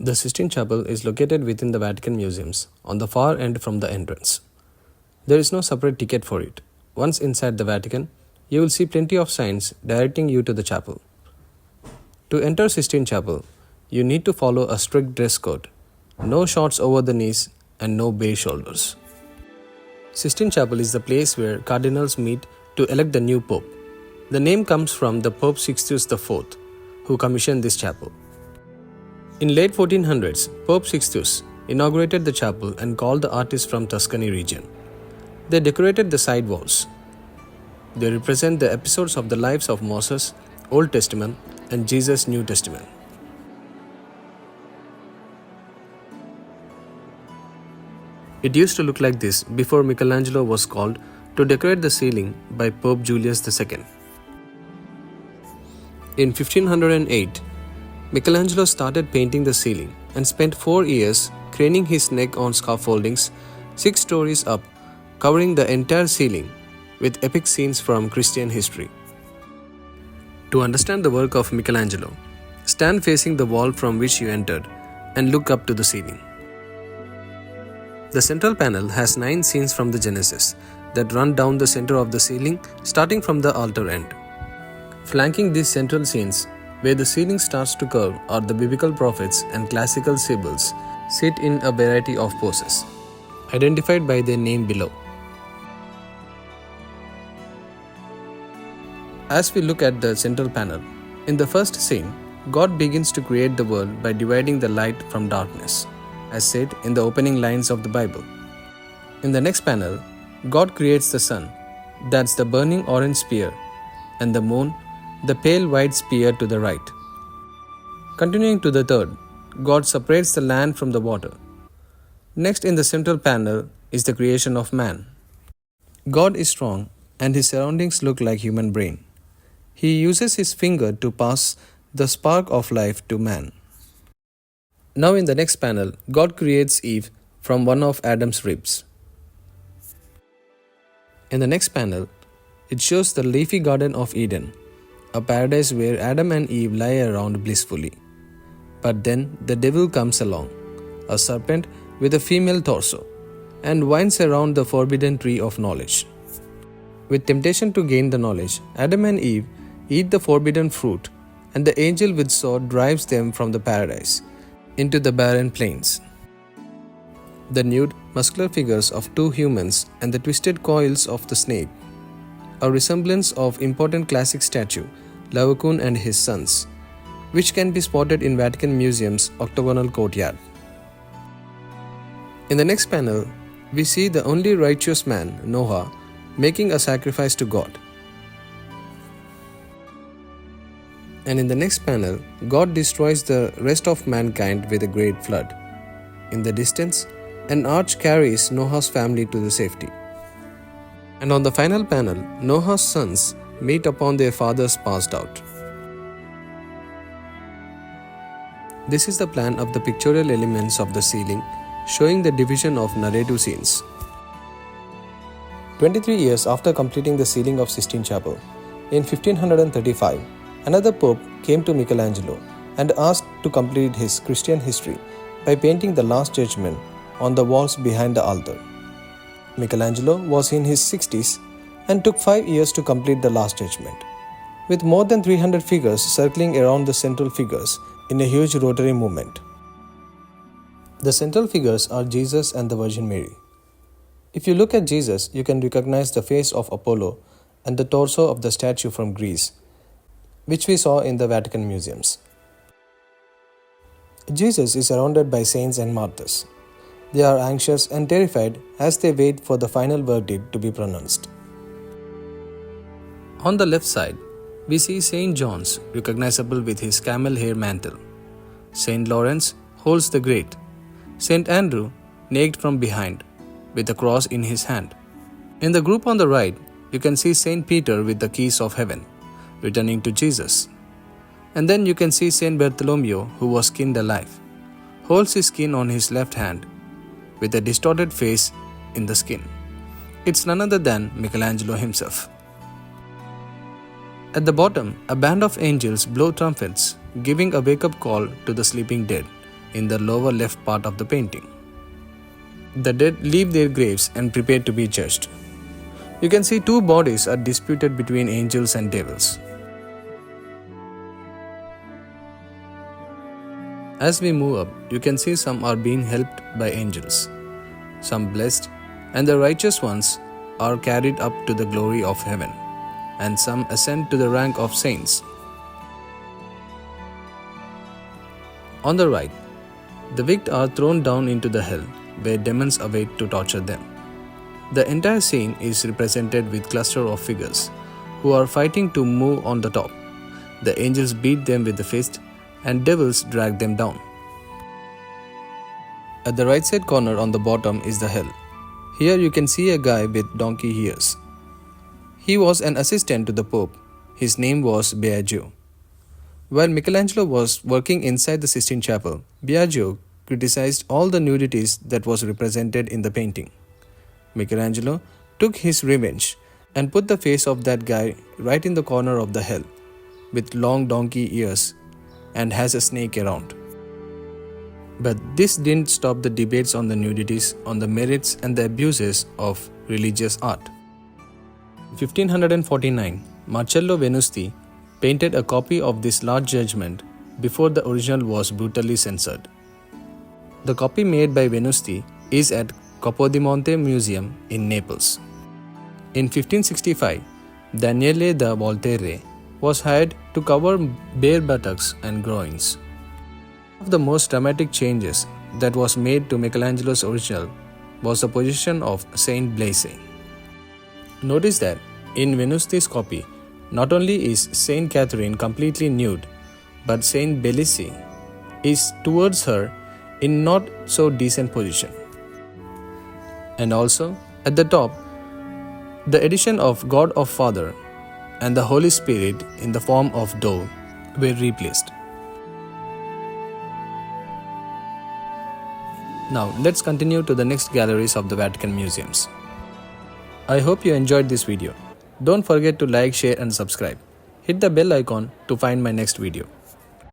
The Sistine Chapel is located within the Vatican Museums, on the far end from the entrance. There is no separate ticket for it. Once inside the Vatican, you will see plenty of signs directing you to the chapel. To enter Sistine Chapel, you need to follow a strict dress code. No shorts over the knees and no bare shoulders. Sistine Chapel is the place where cardinals meet to elect the new pope. The name comes from the Pope Sixtus IV, who commissioned this chapel. In late 1400s, Pope Sixtus inaugurated the chapel and called the artists from Tuscany region. They decorated the side walls. They represent the episodes of the lives of Moses, Old Testament, and Jesus, New Testament. It used to look like this before Michelangelo was called to decorate the ceiling by Pope Julius II. In 1508, Michelangelo started painting the ceiling and spent 4 years craning his neck on scaffoldings 6 stories up, covering the entire ceiling with epic scenes from Christian history. To understand the work of Michelangelo, stand facing the wall from which you entered and look up to the ceiling. The central panel has 9 scenes from the Genesis that run down the center of the ceiling, starting from the altar end. Flanking these central scenes, where the ceiling starts to curve, are the biblical prophets and classical symbols sit in a variety of poses, identified by their name below. As we look at the central panel, in the first scene, God begins to create the world by dividing the light from darkness, as said in the opening lines of the Bible. In the next panel, God creates the sun, that's the burning orange spear, and the moon, the pale white spear to the right. Continuing to the third, God separates the land from the water. Next in the central panel is the creation of man. God is strong and his surroundings look like human brain. He uses his finger to pass the spark of life to man. Now in the next panel, God creates Eve from one of Adam's ribs. In the next panel, it shows the leafy Garden of Eden, a paradise where Adam and Eve lie around blissfully. But then the devil comes along, a serpent with a female torso, and winds around the forbidden tree of knowledge. With temptation to gain the knowledge, Adam and Eve eat the forbidden fruit, and the angel with sword drives them from the paradise into the barren plains. The nude, muscular figures of 2 humans and the twisted coils of the snake, a resemblance of important classic statue, Laocoon and his sons, which can be spotted in Vatican Museums' octagonal courtyard. In the next panel, we see the only righteous man, Noah, making a sacrifice to God. And in the next panel, God destroys the rest of mankind with a great flood. In the distance, an arch carries Noah's family to the safety. And on the final panel, Noah's sons meet upon their fathers passed out. This is the plan of the pictorial elements of the ceiling, showing the division of narrative scenes. 23 years after completing the ceiling of Sistine Chapel, in 1535, another pope came to Michelangelo and asked to complete his Christian history by painting the Last Judgment on the walls behind the altar. Michelangelo was in his 60s and took 5 years to complete the Last Judgment, with more than 300 figures circling around the central figures in a huge rotary movement. The central figures are Jesus and the Virgin Mary. If you look at Jesus, you can recognize the face of Apollo and the torso of the statue from Greece, which we saw in the Vatican Museums. Jesus is surrounded by saints and martyrs. They are anxious and terrified as they wait for the final verdict to be pronounced. On the left side, we see Saint John's, recognizable with his camel hair mantle. Saint Lawrence holds the Great. Saint Andrew, naked from behind, with a cross in his hand. In the group on the right, you can see Saint Peter with the keys of heaven, returning to Jesus. And then you can see Saint Bartholomew, who was skinned alive, holds his skin on his left hand, with a distorted face in the skin. It's none other than Michelangelo himself. At the bottom, a band of angels blow trumpets, giving a wake-up call to the sleeping dead, in the lower left part of the painting. The dead leave their graves and prepare to be judged. You can see two bodies are disputed between angels and devils. As we move up, you can see some are being helped by angels, some blessed, and the righteous ones are carried up to the glory of heaven, and some ascend to the rank of saints. On the right, the wicked are thrown down into the hell, where demons await to torture them. The entire scene is represented with cluster of figures who are fighting to move on the top. The angels beat them with the fist and devils drag them down. At the right side corner on the bottom is the hell. Here you can see a guy with donkey ears. He was an assistant to the Pope. His name was Biagio. While Michelangelo was working inside the Sistine Chapel, Biagio criticized all the nudities that was represented in the painting. Michelangelo took his revenge and put the face of that guy right in the corner of the hell, with long donkey ears and has a snake around. But this didn't stop the debates on the nudities, on the merits and the abuses of religious art. In 1549, Marcello Venusti painted a copy of this large judgment before the original was brutally censored. The copy made by Venusti is at Capodimonte Museum in Naples. In 1565, Daniele da Volterra was hired to cover bare buttocks and groins. One of the most dramatic changes that was made to Michelangelo's original was the position of Saint Blaise. Notice that in Venusti's copy, not only is Saint Catherine completely nude, but Saint Blaise is towards her in not so decent position. And also, at the top, the addition of God of Father and the Holy Spirit in the form of dove were replaced. Now, let's continue to the next galleries of the Vatican Museums. I hope you enjoyed this video. Don't forget to like, share and subscribe. Hit the bell icon to find my next video.